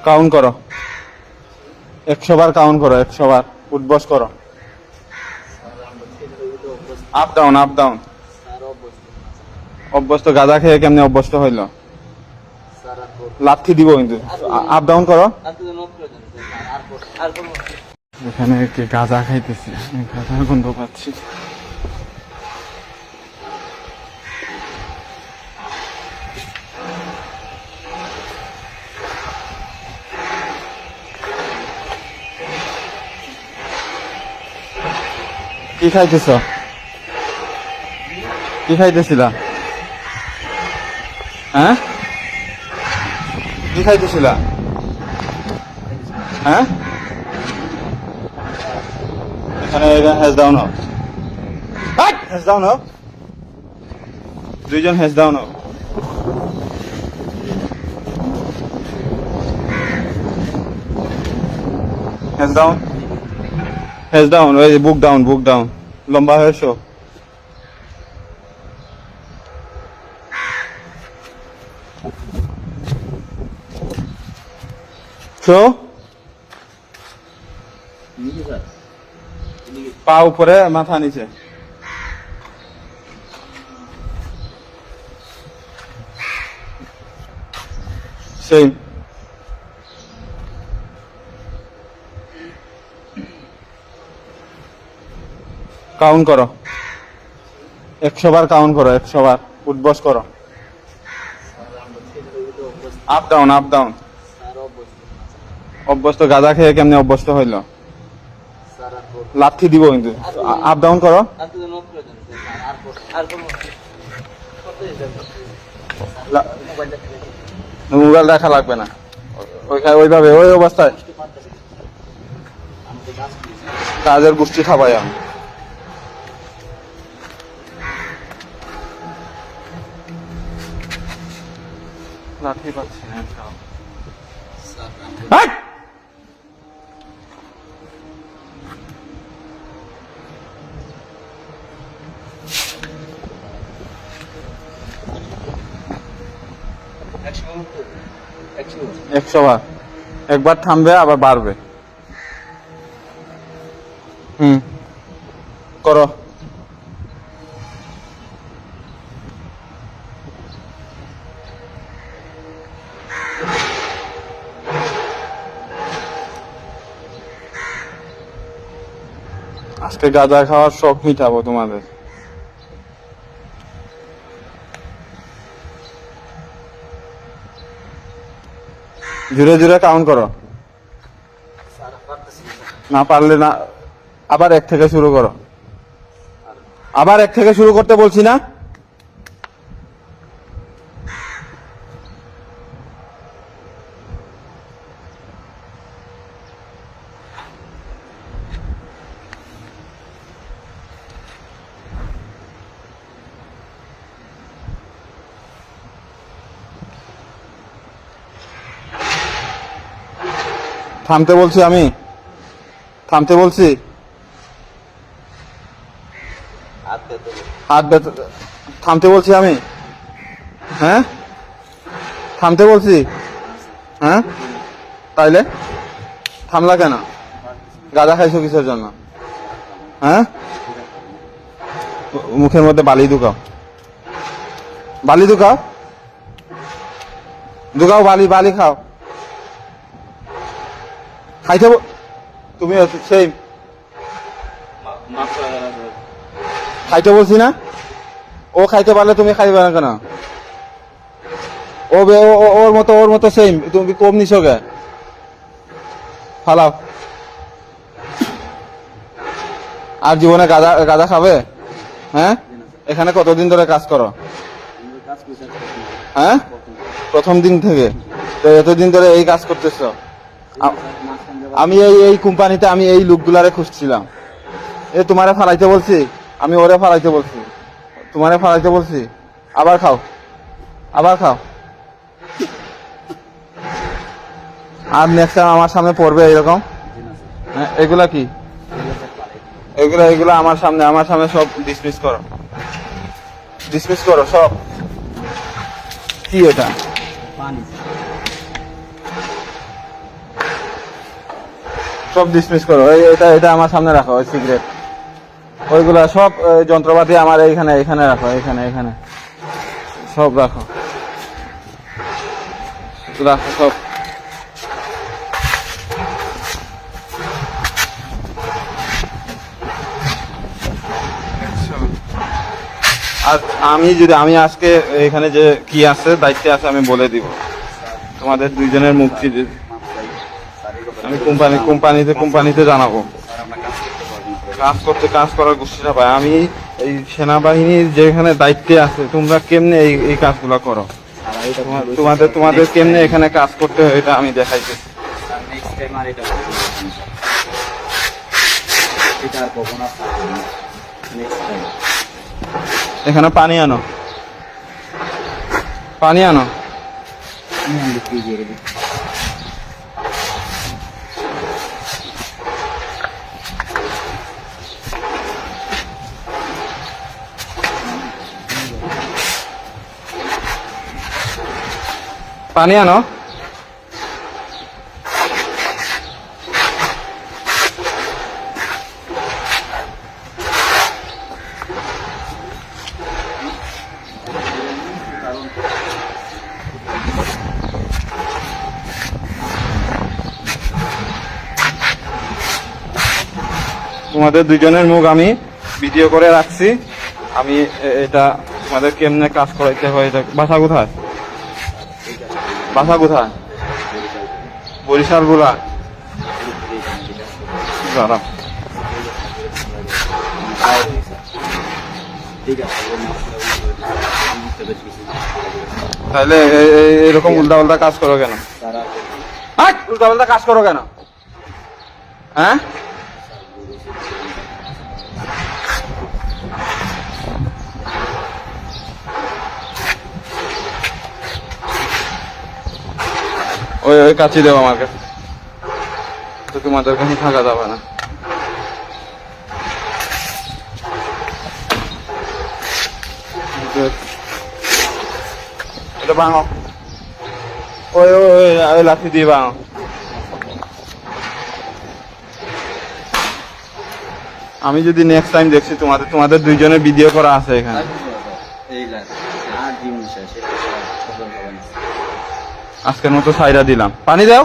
Count করো, 100 বার count করো, 100 বার উঠবস করো, আপ ডাউন আপ ডাউন। অভ্যস্ত গাঁজা খেয়ে কেমনে অভ্যস্ত হইল? লাথি দিব কিন্তু। আপ ডাউন করো। এখানে কি গাঁজা খাইতেছি, গাঁজার গন্ধ পাচ্ছি। কি খাইতেছ? কি খাইতেছিলা? হ্যাঁ, কি খাইতেছিলা? হ্যাঁ, এখানে হ্যাজ ডাউন হোক, হ্যাজ ডাউন হোক, দুইজন হ্যাজ ডাউন হোক। হ্যাজ ডাউন, হ্যাজ ডাউন, ওই বুক ডাউন, বুক ডাউন, লম্বা হয়েছো। তো পা উপরে, মাথা নিচে। সেম। কাউন্ট করো, 100 বার কাউন্ট করো, 100 বার উঠবস করো, আপ ডাউন আপ ডাউন। অভ্যস্ত গাঁজা খেয়ে কেমনে অভ্যস্ত হইল? লাথি দিব কিন্তু। আপ ডাউন করো। মোবাইল রাখা লাগবে না, ওইভাবে ওই অবস্থায় কাজের গোষ্ঠী খাবাই আমি। লাঠি পাচ্ছি না। 100 বার। একবার থামবে আবার বাড়বে। করো। আজকে গাঁজা খাওয়ার শখ মিটাবো তোমাদের। জোরে জোরে কাউন্ট করো, না পারলে না আবার 1 থেকে শুরু করো। আবার 1 থেকে শুরু করতে বলছি না? থামতে বলছি আমি, থামতে বলছি। হাত থামতে বলছি আমি। হ্যাঁ, থামতে বলছি। হ্যাঁ, তাইলে থামলা কেন? গাঁজা খাইছো কিসের জন্য? হ্যাঁ, মুখের মধ্যে বালি ঢুকাও, বালি ঢুকাও, ঢুকাও বালি, বালি খাও। খাইতে তুমি সেই খাইতে বলছি না? ও খাইতে পারলে তুমি খাইবে না কেন? ওর মতো সেম, তুমি কম নিছো গে? ফালাও। আর জীবনে গাঁজা খাবে? হ্যাঁ, এখানে কতদিন ধরে কাজ করো? হ্যাঁ, প্রথম দিন থেকে। তো এতদিন ধরে এই কাজ করতেছো? আমি এই কোম্পানিতে আমি এই লোকগুলারে খুঁজছিলাম। তোমারে ফালাইতে বলছি? আমি ওরে ফালাইতে বলছি? তোমারে ফালাইতে বলছি? আবার খাও, আবার খাও। আর নেক্সট টাইম আমার সামনে পড়বে এরকম? হ্যাঁ, এগুলা কি? এগুলা আমার সামনে সব ডিসমিস করো, ডিসমিস করো সব। কি এটা? সব ডিসমিস করো। এটা এটা আমার সামনে রাখো, ওই সিগারেট ওইগুলা সব যন্ত্রপাতি আমার এইখানে এখানে রাখো, এখানে এখানে সব রাখো, রাখো সব। আর আমি আজকে এখানে যে কি আছে দায়িত্বে আছে আমি বলে দিব তোমাদের দুইজনের মুক্তি আমি কোম্পানিতে জানাবো। কাজ করার গোষ্ঠীটা পাই আমি এই সেনাবাহিনীর যেখানে দায়িত্বে আছে, তোমরা কেমনে এই কাজগুলো করো, তোমাদের কেমনে এখানে কাজ করতে হয় এটা আমি দেখাইতেছি। এখানে পানি আনো, পানি আনো। পানি আনো। তোমাদের দুজনের মুখ আমি ভিডিও করে রাখছি। আমি এটা তোমাদের কেমনে কাজ করাইতে হয়। এটা বাসা কোথায়? বাসা কোথায়? বরিশাল গুলা। তাহলে এরকম উল্টা পাল্টা কাজ করো কেন? উল্টা পাল্টা কাজ করো কেন? হ্যাঁ, ওই কাছে দেবো আমার কাছে, তো তোমাদের কাছে থাকা যাবে না। এটা ভাঙো, ওই লাঠি দিয়ে ভাঙো। আমি যদি নেক্সট টাইম দেখছি তোমাদের দুইজনের ভিডিও করা আছে এখানে। আজকের মতো সাইরা দিলাম, পানি দাও।